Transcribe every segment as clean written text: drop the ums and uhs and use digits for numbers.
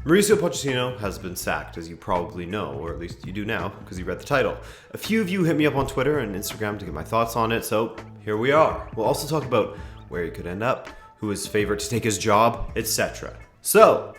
Mauricio Pochettino has been sacked, as you probably know, or at least you do now, because you read the title. A few of you hit me up on Twitter and Instagram to get my thoughts on it, so here we are. We'll also talk about where he could end up, who is favored to take his job, etc. So,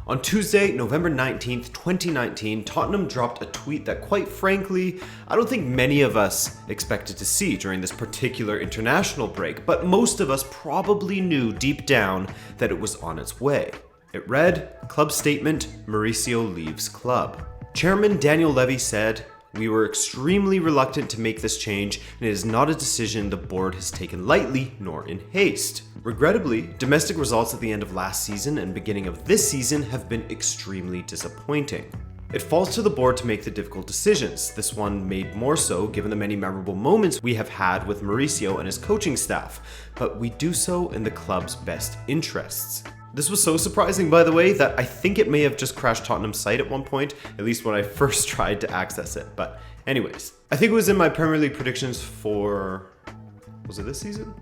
on Tuesday, November 19th, 2019, Tottenham dropped a tweet that, quite frankly, I don't think many of us expected to see during this particular international break, but most of us probably knew deep down that it was on its way. It read, "Club statement, Mauricio leaves club." Chairman Daniel Levy said, "We were extremely reluctant to make this change, and it is not a decision the board has taken lightly nor in haste. Regrettably, domestic results at the end of last season and beginning of this season have been extremely disappointing. It falls to the board to make the difficult decisions, this one made more so given the many memorable moments we have had with Mauricio and his coaching staff, but we do so in the club's best interests." This was so surprising, by the way, that I think it may have just crashed Tottenham's site at one point, at least when I first tried to access it. But anyways, I think it was in my Premier League predictions for, was it this season?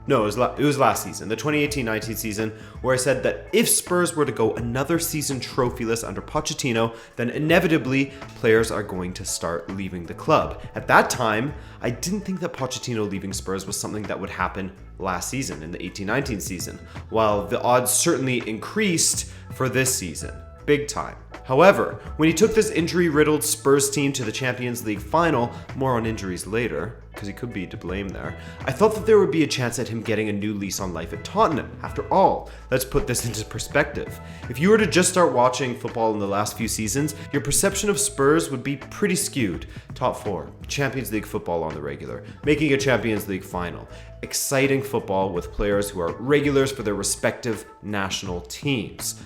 No, it was last season, the 2018-19 season, where I said that if Spurs were to go another season trophyless under Pochettino, then inevitably players are going to start leaving the club. At that time, I didn't think that Pochettino leaving Spurs was something that would happen last season, in the 18-19 season, while the odds certainly increased for this season. Big time. However, when he took this injury-riddled Spurs team to the Champions League final, more on injuries later, because he could be to blame there, I thought that there would be a chance at him getting a new lease on life at Tottenham. After all, let's put this into perspective. If you were to just start watching football in the last few seasons, your perception of Spurs would be pretty skewed. Top four, Champions League football on the regular, making a Champions League final, exciting football with players who are regulars for their respective national teams.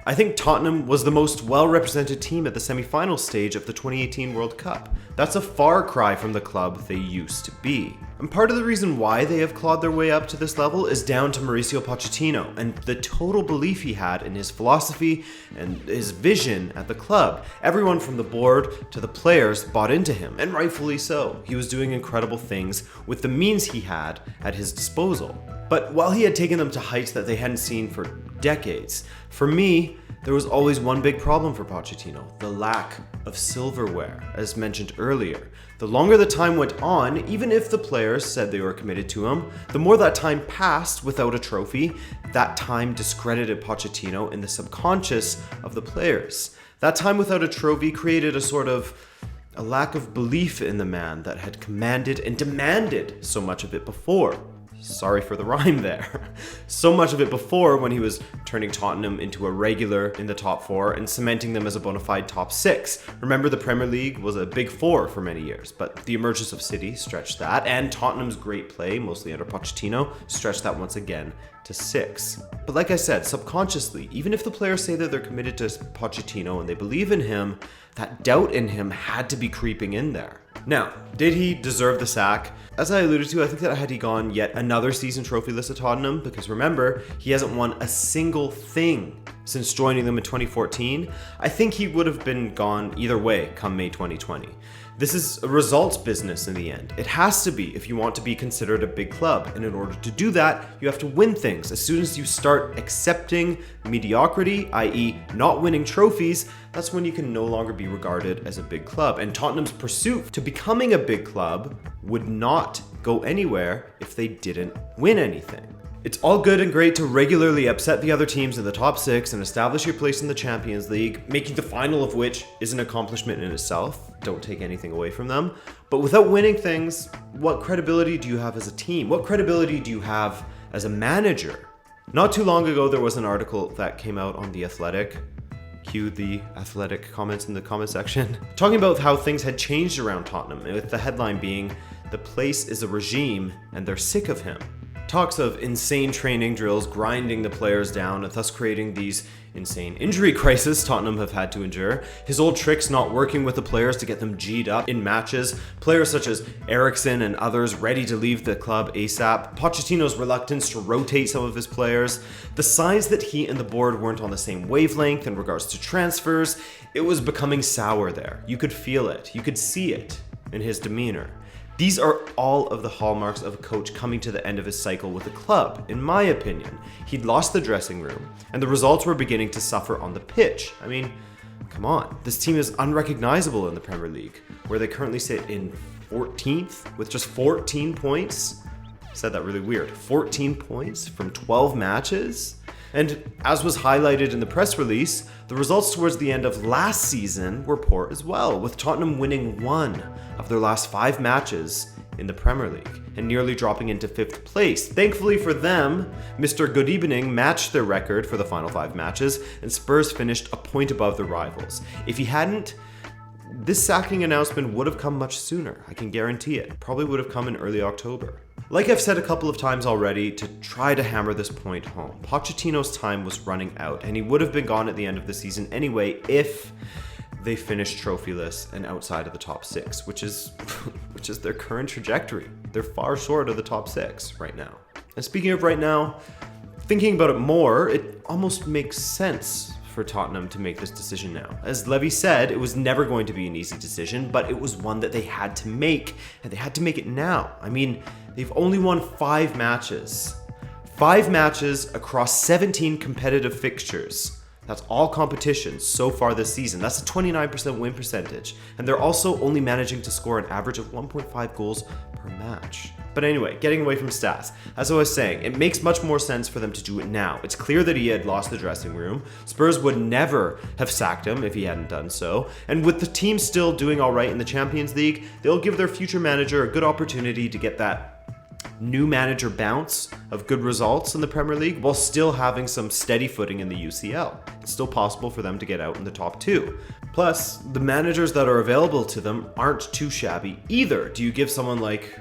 I think Tottenham was the most well-represented team at the semi-final stage of the 2018 World Cup. That's a far cry from the club they used to be. And part of the reason why they have clawed their way up to this level is down to Mauricio Pochettino and the total belief he had in his philosophy and his vision at the club. Everyone from the board to the players bought into him, and rightfully so. He was doing incredible things with the means he had at his disposal. But while he had taken them to heights that they hadn't seen for decades, for me, there was always one big problem for Pochettino: the lack of silverware, as mentioned earlier. The longer the time went on, even if the players said they were committed to him, the more that time passed without a trophy, that time discredited Pochettino in the subconscious of the players. That time without a trophy created a lack of belief in the man that had commanded and demanded so much of it before. Sorry for the rhyme there. So much of it before, when he was turning Tottenham into a regular in the top four and cementing them as a bona fide top six. Remember, the Premier League was a big four for many years, but the emergence of City stretched that, and Tottenham's great play, mostly under Pochettino, stretched that once again to six. But like I said, subconsciously, even if the players say that they're committed to Pochettino and they believe in him, that doubt in him had to be creeping in there. Now, did he deserve the sack? As I alluded to, I think that had he gone yet another season trophyless at Tottenham, because remember, he hasn't won a single thing since joining them in 2014, I think he would have been gone either way come May 2020. This is a results business in the end. It has to be if you want to be considered a big club. And in order to do that, you have to win things. As soon as you start accepting mediocrity, i.e. not winning trophies, that's when you can no longer be regarded as a big club. And Tottenham's pursuit to becoming a big club would not go anywhere if they didn't win anything. It's all good and great to regularly upset the other teams in the top six and establish your place in the Champions League, making the final of which is an accomplishment in itself. Don't take anything away from them. But without winning things, what credibility do you have as a team? What credibility do you have as a manager? Not too long ago, there was an article that came out on The Athletic. Cue the Athletic comments in the comment section. Talking about how things had changed around Tottenham, with the headline being, "The place is a regime and they're sick of him." Talks of insane training drills grinding the players down and thus creating these insane injury crises Tottenham have had to endure. His old tricks not working with the players to get them G'd up in matches. Players such as Eriksen and others ready to leave the club ASAP. Pochettino's reluctance to rotate some of his players. The signs that he and the board weren't on the same wavelength in regards to transfers. It was becoming sour there. You could feel it. You could see it in his demeanor. These are all of the hallmarks of a coach coming to the end of his cycle with a club, in my opinion. He'd lost the dressing room, and the results were beginning to suffer on the pitch. I mean, come on, this team is unrecognizable in the Premier League, where they currently sit in 14th with just 14 points. I said that really weird. 14 points from 12 matches? And as was highlighted in the press release, the results towards the end of last season were poor as well, with Tottenham winning 1 of their last 5 matches in the Premier League and nearly dropping into 5th place. Thankfully for them, Mr. Good Evening matched their record for the final 5 matches, and Spurs finished a point above the rivals. If he hadn't, this sacking announcement would have come much sooner, I can guarantee it. Probably would have come in early October. Like I've said a couple of times already, to try to hammer this point home, Pochettino's time was running out, and he would have been gone at the end of the season anyway if they finished trophyless and outside of the top 6, which is their current trajectory. They're far short of the top 6 right now. And speaking of right now, thinking about it more, it almost makes sense for Tottenham to make this decision now. As Levy said, it was never going to be an easy decision, but it was one that they had to make, and they had to make it now. I mean, they've only won 5 matches. 5 matches across 17 competitive fixtures. That's all competitions so far this season. That's a 29% win percentage. And they're also only managing to score an average of 1.5 goals per match. But anyway, getting away from stats, as I was saying, it makes much more sense for them to do it now. It's clear that he had lost the dressing room. Spurs would never have sacked him if he hadn't done so. And with the team still doing all right in the Champions League, they'll give their future manager a good opportunity to get that new manager bounce of good results in the Premier League while still having some steady footing in the UCL. It's still possible for them to get out in the top 2. Plus, the managers that are available to them aren't too shabby either. Do you give someone like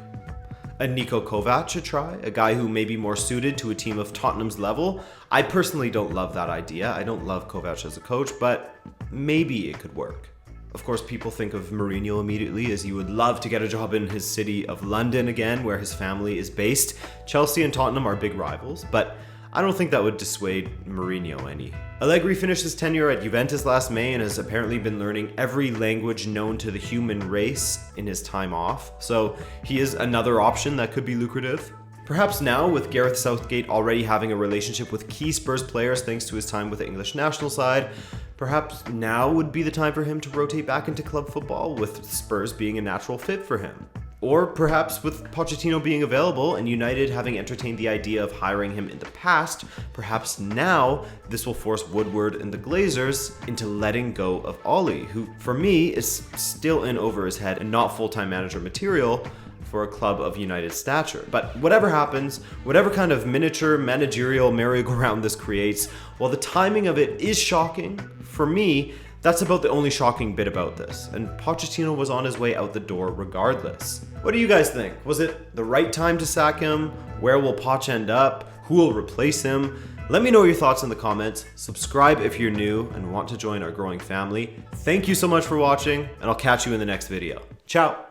a Niko Kovac a try? A guy who may be more suited to a team of Tottenham's level? I personally don't love that idea. I don't love Kovac as a coach, but maybe it could work. Of course, people think of Mourinho immediately, as he would love to get a job in his city of London again, where his family is based. Chelsea and Tottenham are big rivals, but I don't think that would dissuade Mourinho any. Allegri finished his tenure at Juventus last May and has apparently been learning every language known to the human race in his time off, so he is another option that could be lucrative. Perhaps now, with Gareth Southgate already having a relationship with key Spurs players thanks to his time with the English national side, perhaps now would be the time for him to rotate back into club football, with Spurs being a natural fit for him. Or perhaps with Pochettino being available and United having entertained the idea of hiring him in the past, perhaps now this will force Woodward and the Glazers into letting go of Ollie, who for me is still in over his head and not full-time manager material for a club of United stature. But whatever happens, whatever kind of miniature managerial merry-go-round this creates, while the timing of it is shocking, for me, that's about the only shocking bit about this, and Pochettino was on his way out the door regardless. What do you guys think? Was it the right time to sack him? Where will Poch end up? Who will replace him? Let me know your thoughts in the comments. Subscribe if you're new and want to join our growing family. Thank you so much for watching, and I'll catch you in the next video. Ciao!